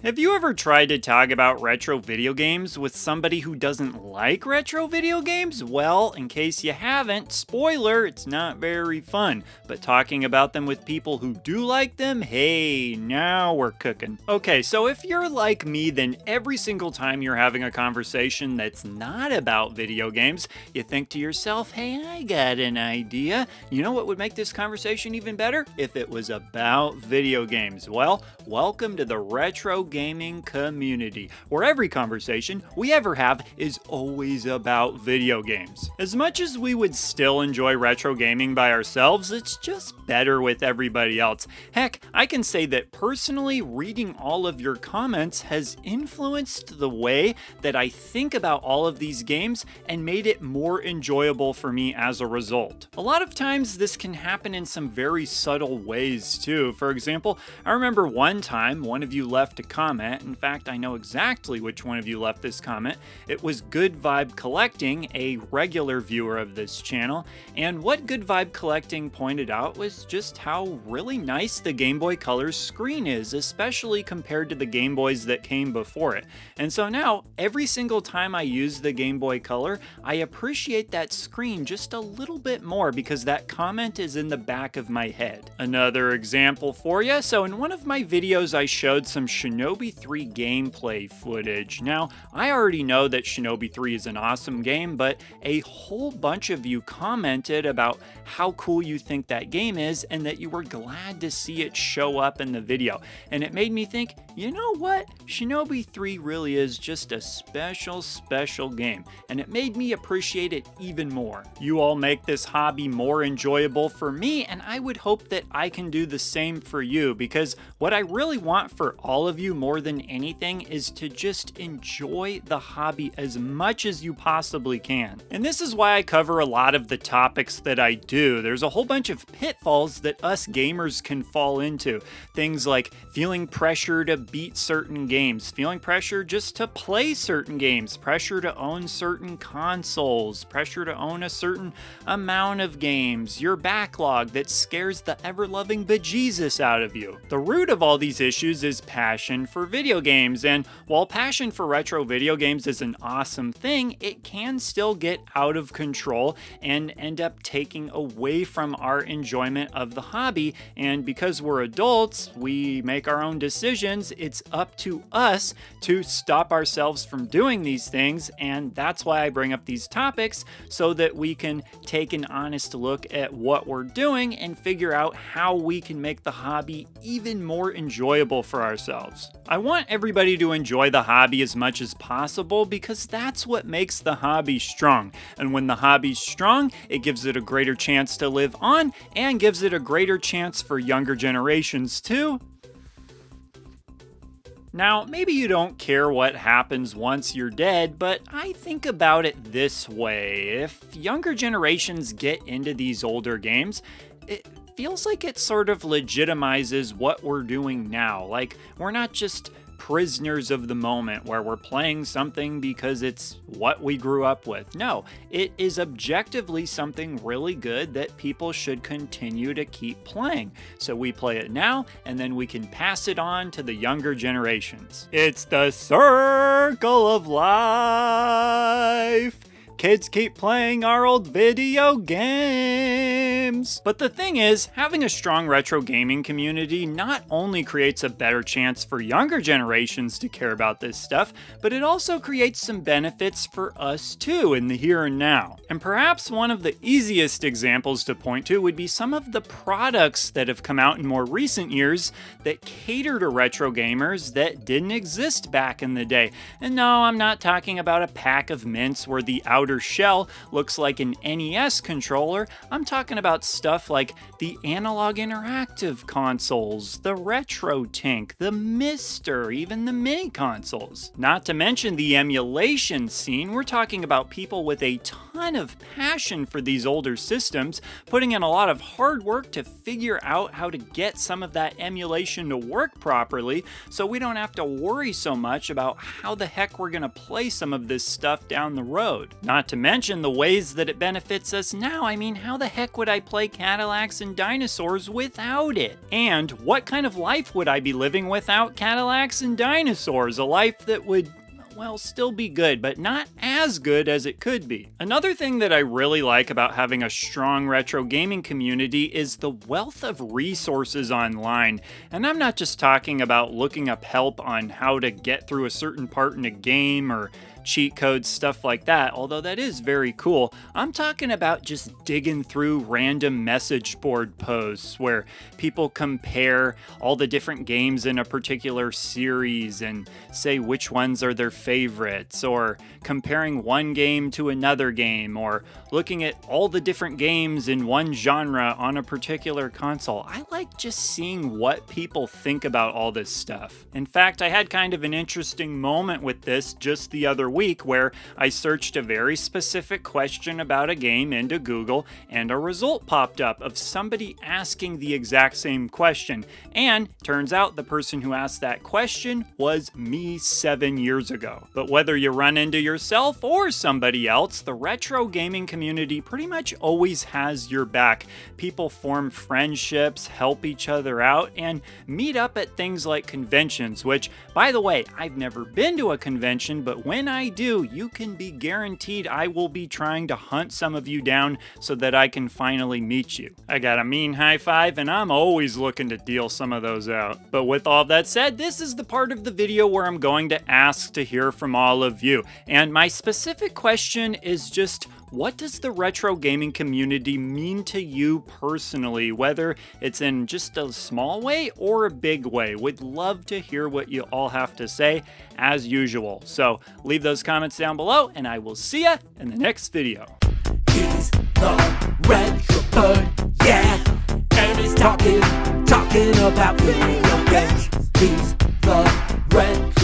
Have you ever tried to talk about retro video games with somebody who doesn't like retro video games? Well, in case you haven't, spoiler, it's not very fun. But talking about them with people who do like them, hey, now we're cooking. Okay, so if you're like me, then every single time you're having a conversation that's not about video games, you think to yourself, hey, I got an idea. You know what would make this conversation even better? If it was about video games. Well, welcome to the Retro Gaming Community, where every conversation we ever have is always about video games. As much as we would still enjoy retro gaming by ourselves, it's just better with everybody else. Heck, I can say that personally, reading all of your comments has influenced the way that I think about all of these games and made it more enjoyable for me as a result. A lot of times this can happen in some very subtle ways too. For example, I remember one time one of you left a comment. In fact, I know exactly which one of you left this comment. It was Good Vibe Collecting, a regular viewer of this channel, and what Good Vibe Collecting pointed out was just how really nice the Game Boy Color's screen is, especially compared to the Game Boys that came before it. And so now, every single time I use the Game Boy Color, I appreciate that screen just a little bit more because that comment is in the back of my head. Another example for you. So in one of my videos, I showed some Shinobi 3 gameplay footage. Now, I already know that Shinobi 3 is an awesome game, but a whole bunch of you commented about how cool you think that game is and that you were glad to see it show up in the video. And it made me think, you know what? Shinobi 3 really is just a special game, and it made me appreciate it even more. You all make this hobby more enjoyable for me, and I would hope that I can do the same for you, because what I really want for all of you more than anything is to just enjoy the hobby as much as you possibly can. And this is why I cover a lot of the topics that I do. There's a whole bunch of pitfalls that us gamers can fall into. Things like feeling pressure to beat certain games, feeling pressure just to play certain games, pressure to own certain consoles, pressure to own a certain amount of games, your backlog that scares the ever-loving bejesus out of you. The root of all these issues is passion for video games, and while passion for retro video games is an awesome thing, it can still get out of control and end up taking away from our enjoyment of the hobby. And because we're adults, we make our own decisions. It's up to us to stop ourselves from doing these things, and that's why I bring up these topics, so that we can take an honest look at what we're doing and figure out how we can make the hobby even more enjoyable for ourselves. I want everybody to enjoy the hobby as much as possible because that's what makes the hobby strong. And when the hobby's strong, it gives it a greater chance to live on and gives it a greater chance for younger generations too. Now, maybe you don't care what happens once you're dead, but I think about it this way. If younger generations get into these older games, it feels like it sort of legitimizes what we're doing now. Like, we're not just prisoners of the moment where we're playing something because it's what we grew up with. No, it is objectively something really good that people should continue to keep playing. So we play it now, and then we can pass it on to the younger generations. It's the circle of life. Kids keep playing our old video games. But the thing is, having a strong retro gaming community not only creates a better chance for younger generations to care about this stuff, but it also creates some benefits for us too in the here and now. And perhaps one of the easiest examples to point to would be some of the products that have come out in more recent years that cater to retro gamers that didn't exist back in the day. And no, I'm not talking about a pack of mints where the outer shell looks like an NES controller. I'm talking about stuff like the Analog Interactive consoles, the RetroTink, the Mister, even the mini consoles. Not to mention the emulation scene. We're talking about people with a ton ton of passion for these older systems, putting in a lot of hard work to figure out how to get some of that emulation to work properly so we don't have to worry so much about how the heck we're going to play some of this stuff down the road. Not to mention the ways that it benefits us now. I mean, how the heck would I play Cadillacs and Dinosaurs without it? And what kind of life would I be living without Cadillacs and Dinosaurs? A life that would, well, still be good, but not as good as it could be. Another thing that I really like about having a strong retro gaming community is the wealth of resources online. And I'm not just talking about looking up help on how to get through a certain part in a game or cheat codes, stuff like that, although that is very cool. I'm talking about just digging through random message board posts where people compare all the different games in a particular series and say which ones are their favorites, or comparing one game to another game, or looking at all the different games in one genre on a particular console. I like just seeing what people think about all this stuff. In fact, I had kind of an interesting moment with this just the other week where I searched a very specific question about a game into Google and a result popped up of somebody asking the exact same question. And turns out the person who asked that question was me 7 years ago. But whether you run into yourself or somebody else, the retro gaming community pretty much always has your back. People form friendships, help each other out, and meet up at things like conventions, which, by the way, I've never been to a convention, but when I do, you can be guaranteed I will be trying to hunt some of you down so that I can finally meet you. I got a mean high five, and I'm always looking to deal some of those out. But with all that said, this is the part of the video where I'm going to ask to hear from all of you. And my specific question is just, what does the retro gaming community mean to you personally, whether it's in just a small way or a big way? Would love to hear what you all have to say, as usual. So leave those comments down below, and I will see ya in the next video. He's the retro bird, yeah, and he's talking about video games. He's the retro